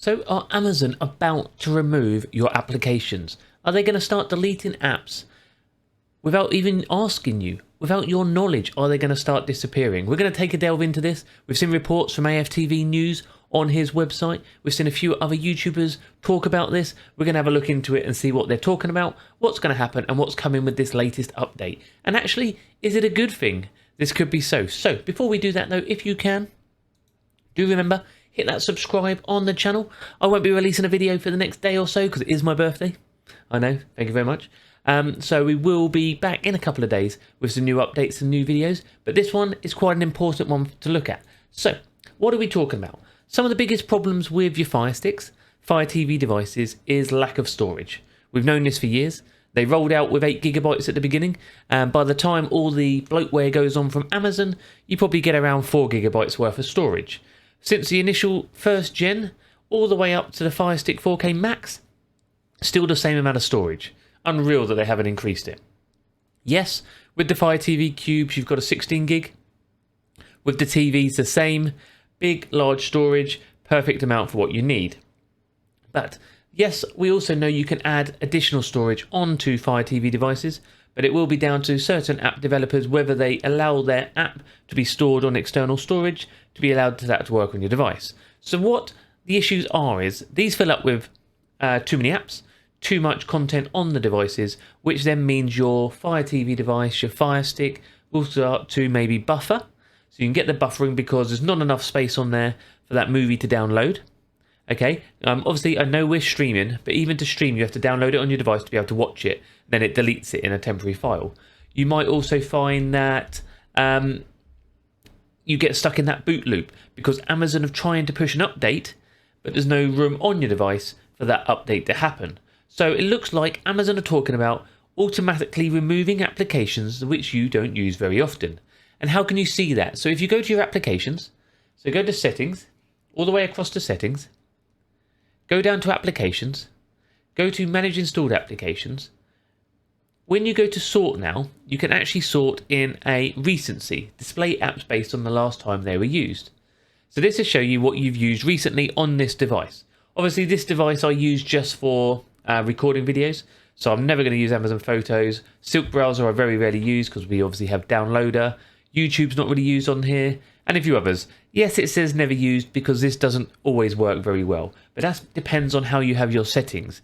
So are Amazon about to remove your applications? Are they going to start deleting apps without even asking you? Without your knowledge, are they going to start disappearing? We're going to take a delve into this. We've seen reports from AFTV News on his website. We've seen a few other YouTubers talk about this. We're going to have a look into it and see what they're talking about, what's going to happen and what's coming with this latest update. And actually, is it a good thing? This could be so. So before we do that though, if you can, do remember, hit that subscribe on the channel. I won't be releasing a video for the next day or so because it is my birthday. I know, thank you very much. So we will be back in a couple of days with some new updates and new videos. But this one is quite an important one to look at. So, what are we talking about? Some of the biggest problems with your Fire Sticks, Fire TV devices, is lack of storage. We've known this for years. They rolled out with 8 GB at the beginning, and by the time all the bloatware goes on from Amazon, you probably get around 4 GB worth of storage. Since the initial first gen, all the way up to the Fire Stick 4K Max, still the same amount of storage. Unreal that they haven't increased it. Yes, with the Fire TV Cubes, you've got a 16 gig. With the TVs, the same. Big, large storage, perfect amount for what you need. But yes, we also know you can add additional storage onto Fire TV devices, but it will be down to certain app developers whether they allow their app to be stored on external storage to be allowed that to work on your device. So what the issues are is these fill up with too many apps, too much content on the devices, which then means your Fire TV device, your Fire Stick, will start to maybe buffer. So you can get the buffering because there's not enough space on there for that movie to download. Okay, obviously I know we're streaming, but even to stream you have to download it on your device to be able to watch it, then it deletes it in a temporary file. You might also find that you get stuck in that boot loop because Amazon are trying to push an update, but there's no room on your device for that update to happen. So it looks like Amazon are talking about automatically removing applications which you don't use very often. And how can you see that? So if you go to your applications, so go to settings, all the way across to settings, go down to applications, go to manage installed applications. When you go to sort now, you can actually sort in a recency, display apps based on the last time they were used. So this will show you what you've used recently on this device. Obviously this device I use just for recording videos, so I'm never going to use Amazon Photos. Silk Browser I very rarely use because we obviously have Downloader. YouTube's not really used on here, and a few others. Yes, it says never used because this doesn't always work very well, but that depends on how you have your settings.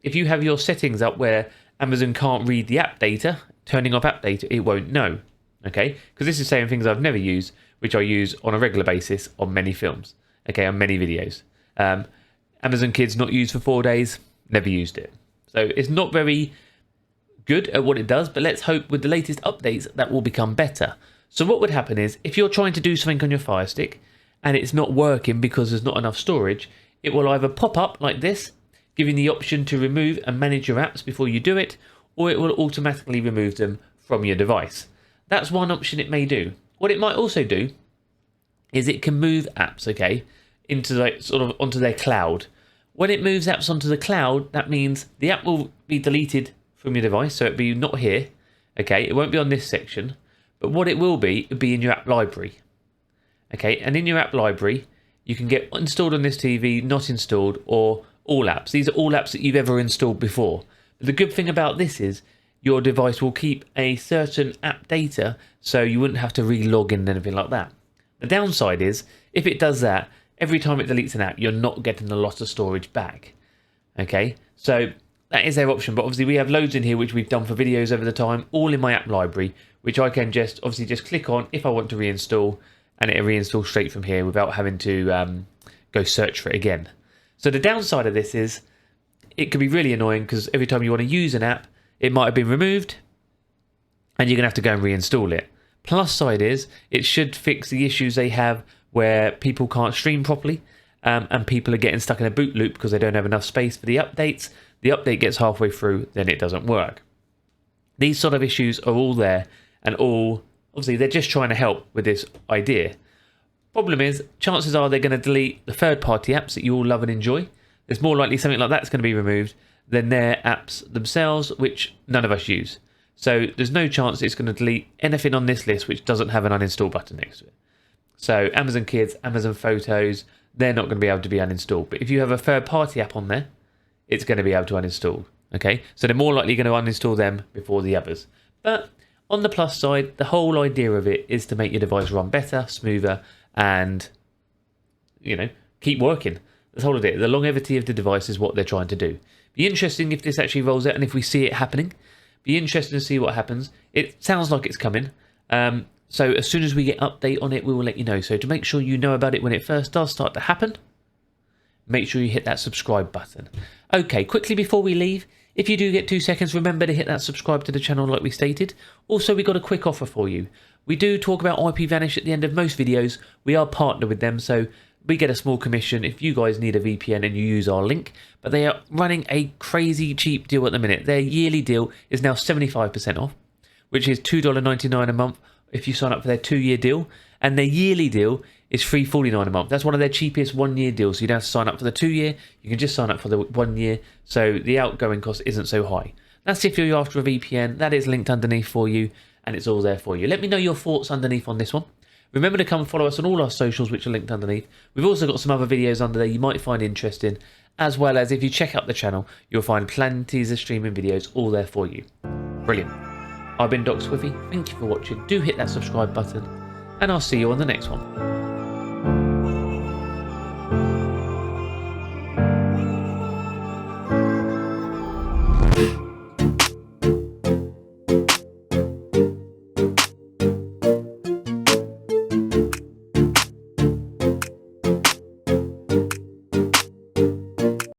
If you have your settings up where Amazon can't read the app data, turning off app data, it won't know. Okay, because this is saying things I've never used, which I use on a regular basis on many films. Okay, on many videos. Amazon Kids not used for 4 days, never used it. So it's not very good at what it does, but let's hope with the latest updates that will become better. So what would happen is, if you're trying to do something on your Fire Stick and it's not working because there's not enough storage, it will either pop up like this, giving the option to remove and manage your apps before you do it, or it will automatically remove them from your device. That's one option it may do. What it might also do is it can move apps, okay, into like sort of onto their cloud. When it moves apps onto the cloud, that means the app will be deleted from your device, so it'll be not here, okay, it won't be on this section. But what it will be in your app library. Okay, and in your app library, you can get installed on this TV, not installed, or all apps. These are all apps that you've ever installed before. But the good thing about this is your device will keep a certain app data, so you wouldn't have to re-log in and anything like that. The downside is, if it does that, every time it deletes an app, you're not getting a lot of storage back. Okay, so that is their option, but obviously we have loads in here which we've done for videos over the time, all in my app library, which I can just click on if I want to reinstall, and it'll reinstall straight from here without having to go search for it again. So the downside of this is it can be really annoying because every time you want to use an app, it might have been removed and you're going to have to go and reinstall it. Plus side is it should fix the issues they have where people can't stream properly and people are getting stuck in a boot loop because they don't have enough space for the updates. The update gets halfway through, then it doesn't work. These sort of issues are all there, and all, obviously they're just trying to help with this idea. Problem is, chances are they're going to delete the third-party apps that you all love and enjoy. There's more likely something like that's going to be removed than their apps themselves, which none of us use. So there's no chance it's going to delete anything on this list which doesn't have an uninstall button next to it. So Amazon Kids, Amazon Photos, they're not going to be able to be uninstalled. But if you have a third-party app on there, it's going to be able to uninstall. Okay, so they're more likely going to uninstall them before the others. But on the plus side, the whole idea of it is to make your device run better, smoother, and, you know, keep working. That's all of it. The longevity of the device is what they're trying to do. Be interesting if this actually rolls out and if we see it happening. Be interesting to see what happens. It sounds like it's coming. So as soon as we get update on it, we will let you know. So to make sure you know about it when it first does start to happen, make sure you hit that subscribe button. Okay, quickly before we leave, if you do get 2 seconds, remember to hit that subscribe to the channel like we stated. Also, we got a quick offer for you. We do talk about IPVanish at the end of most videos. We are partnered with them, so we get a small commission if you guys need a VPN and you use our link. But they are running a crazy cheap deal at the minute. Their yearly deal is now 75% off, which is $2.99 a month if you sign up for their 2-year deal. And their yearly deal is $3.49 a month. That's one of their cheapest 1-year deals. So you don't have to sign up for the 2 year. You can just sign up for the 1 year. So the outgoing cost isn't so high. That's if you're after a VPN. That is linked underneath for you. And it's all there for you. Let me know your thoughts underneath on this one. Remember to come and follow us on all our socials, which are linked underneath. We've also got some other videos under there you might find interesting. As well as if you check out the channel, you'll find plenty of streaming videos all there for you. Brilliant. I've been Doc Swiffy. Thank you for watching. Do hit that subscribe button. And I'll see you on the next one.